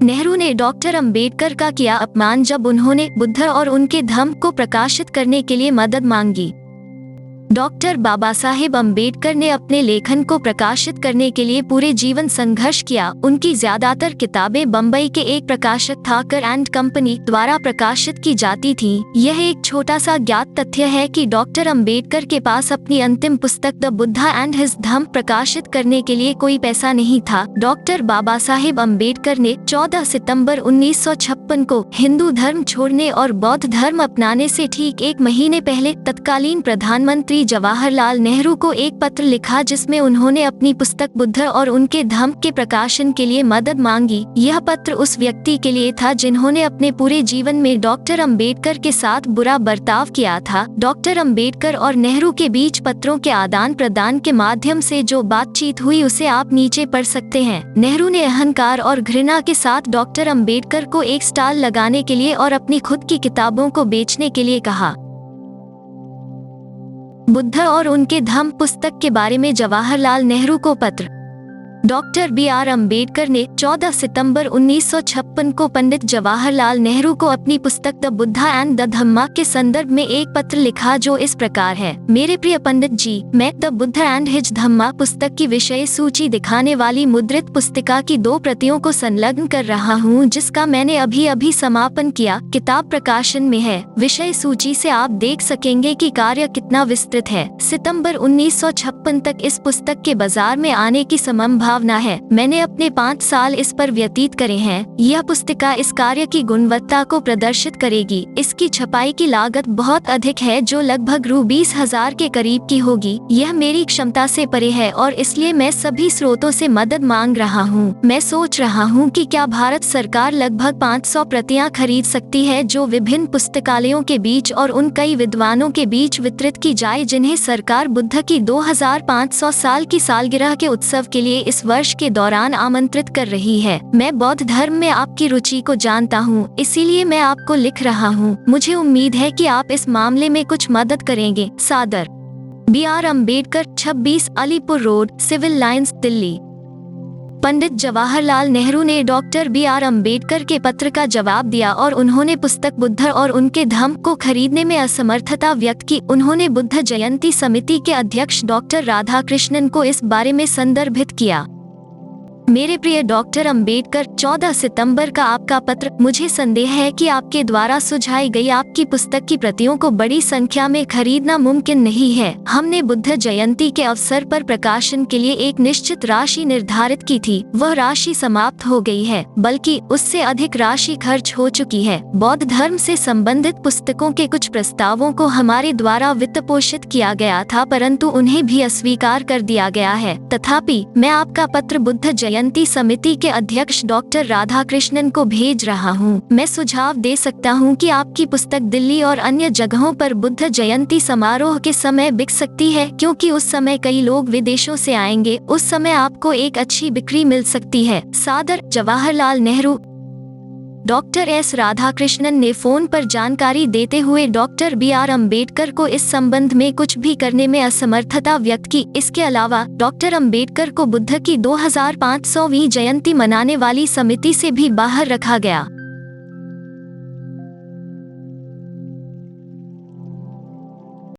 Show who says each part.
Speaker 1: नेहरू ने डॉक्टर अंबेडकर का किया अपमान जब उन्होंने बुद्ध और उनके धम्म को प्रकाशित करने के लिए मदद मांगी। डॉक्टर बाबा साहेब अम्बेडकर ने अपने लेखन को प्रकाशित करने के लिए पूरे जीवन संघर्ष किया। उनकी ज्यादातर किताबें बम्बई के एक प्रकाशक थाकर एंड कंपनी द्वारा प्रकाशित की जाती थीं। यह एक छोटा सा ज्ञात तथ्य है कि डॉक्टर अम्बेडकर के पास अपनी अंतिम पुस्तक द बुद्धा एंड हिज धम्म प्रकाशित करने के लिए कोई पैसा नहीं था। डॉक्टर बाबा साहेब अम्बेडकर ने 14 सितंबर 1956 को हिंदू धर्म छोड़ने और बौद्ध धर्म अपनाने से ठीक एक महीने पहले तत्कालीन प्रधानमंत्री जवाहरलाल नेहरू को एक पत्र लिखा, जिसमें उन्होंने अपनी पुस्तक बुद्ध और उनके धम्म के प्रकाशन के लिए मदद मांगी। यह पत्र उस व्यक्ति के लिए था जिन्होंने अपने पूरे जीवन में डॉक्टर अंबेडकर के साथ बुरा बर्ताव किया था। डॉक्टर अंबेडकर और नेहरू के बीच पत्रों के आदान प्रदान के माध्यम से जो बातचीत हुई उसे आप नीचे पढ़ सकते हैं। नेहरू ने अहंकार और घृणा के साथ डॉक्टर अंबेडकर को एक स्टॉल लगाने के लिए और अपनी खुद की किताबों को बेचने के लिए कहा। बुद्ध और उनके धम्म पुस्तक के बारे में जवाहरलाल नेहरू को पत्र। Doctor B R. अम्बेडकर ने 14 सितंबर 1956 को पंडित जवाहरलाल नेहरू को अपनी पुस्तक द बुद्धा एंड द धम्मा के संदर्भ में एक पत्र लिखा, जो इस प्रकार है। मेरे प्रिय पंडित जी, मैं द बुद्ध एंड हिज धम्मा पुस्तक की विषय सूची दिखाने वाली मुद्रित पुस्तिका की 2 प्रतियों को संलग्न कर रहा हूँ, जिसका मैंने अभी अभी समापन किया। किताब प्रकाशन में है। विषय सूची से आप देख सकेंगे कि कार्य कितना विस्तृत है। सितंबर 1956 तक इस पुस्तक के बाजार में आने की संभावना है। मैंने अपने 5 साल इस पर व्यतीत करे हैं। यह पुस्तिका इस कार्य की गुणवत्ता को प्रदर्शित करेगी। इसकी छपाई की लागत बहुत अधिक है, जो लगभग रु 20,000 के करीब की होगी। यह मेरी क्षमता से परे है और इसलिए मैं सभी स्रोतों से मदद मांग रहा हूँ। मैं सोच रहा हूँ कि क्या भारत सरकार लगभग 500 प्रतियां खरीद सकती है, जो विभिन्न पुस्तकालयों के बीच और उन कई विद्वानों के बीच वितरित की जाए जिन्हें सरकार बुद्ध की 2500 साल की सालगिरह के उत्सव के लिए इस वर्ष के दौरान आमंत्रित कर रही है। मैं बौद्ध धर्म में आपकी रुचि को जानता हूँ, इसीलिए मैं आपको लिख रहा हूँ। मुझे उम्मीद है कि आप इस मामले में कुछ मदद करेंगे। सादर, B R. Ambedkar, 26 Alipur road, civil lines, Delhi. Pandit Jawaharlal Nehru ने डॉक्टर बी.आर. अम्बेडकर के पत्र का जवाब दिया और उन्होंने पुस्तक बुद्ध और उनके धम्म को खरीदने में असमर्थता व्यक्त की। उन्होंने बुद्ध जयंती समिति के अध्यक्ष डॉक्टर राधाकृष्णन को इस बारे में संदर्भित किया। मेरे प्रिय डॉक्टर अंबेडकर, 14 सितंबर का आपका पत्र। मुझे संदेह है कि आपके द्वारा सुझाई गई आपकी पुस्तक की प्रतियों को बड़ी संख्या में खरीदना मुमकिन नहीं है। हमने बुद्ध जयंती के अवसर पर प्रकाशन के लिए एक निश्चित राशि निर्धारित की थी। वह राशि समाप्त हो गई है, बल्कि उससे अधिक राशि खर्च हो चुकी है। बौद्ध धर्म से संबंधित पुस्तकों के कुछ प्रस्तावों को हमारे द्वारा वित्त पोषित किया गया था, परंतु उन्हें भी अस्वीकार कर दिया गया है। तथापि मैं आपका पत्र बुद्ध जयंती समिति के अध्यक्ष डॉक्टर राधाकृष्णन को भेज रहा हूँ। मैं सुझाव दे सकता हूँ कि आपकी पुस्तक दिल्ली और अन्य जगहों पर बुद्ध जयंती समारोह के समय बिक सकती है, क्योंकि उस समय कई लोग विदेशों से आएंगे। उस समय आपको एक अच्छी बिक्री मिल सकती है। सादर, जवाहरलाल नेहरू। डॉक्टर एस राधाकृष्णन ने फोन पर जानकारी देते हुए डॉक्टर बी.आर. अम्बेडकर को इस संबंध में कुछ भी करने में असमर्थता व्यक्त की। इसके अलावा डॉक्टर अम्बेडकर को बुद्ध की 2500वीं जयंती मनाने वाली समिति से भी बाहर रखा गया।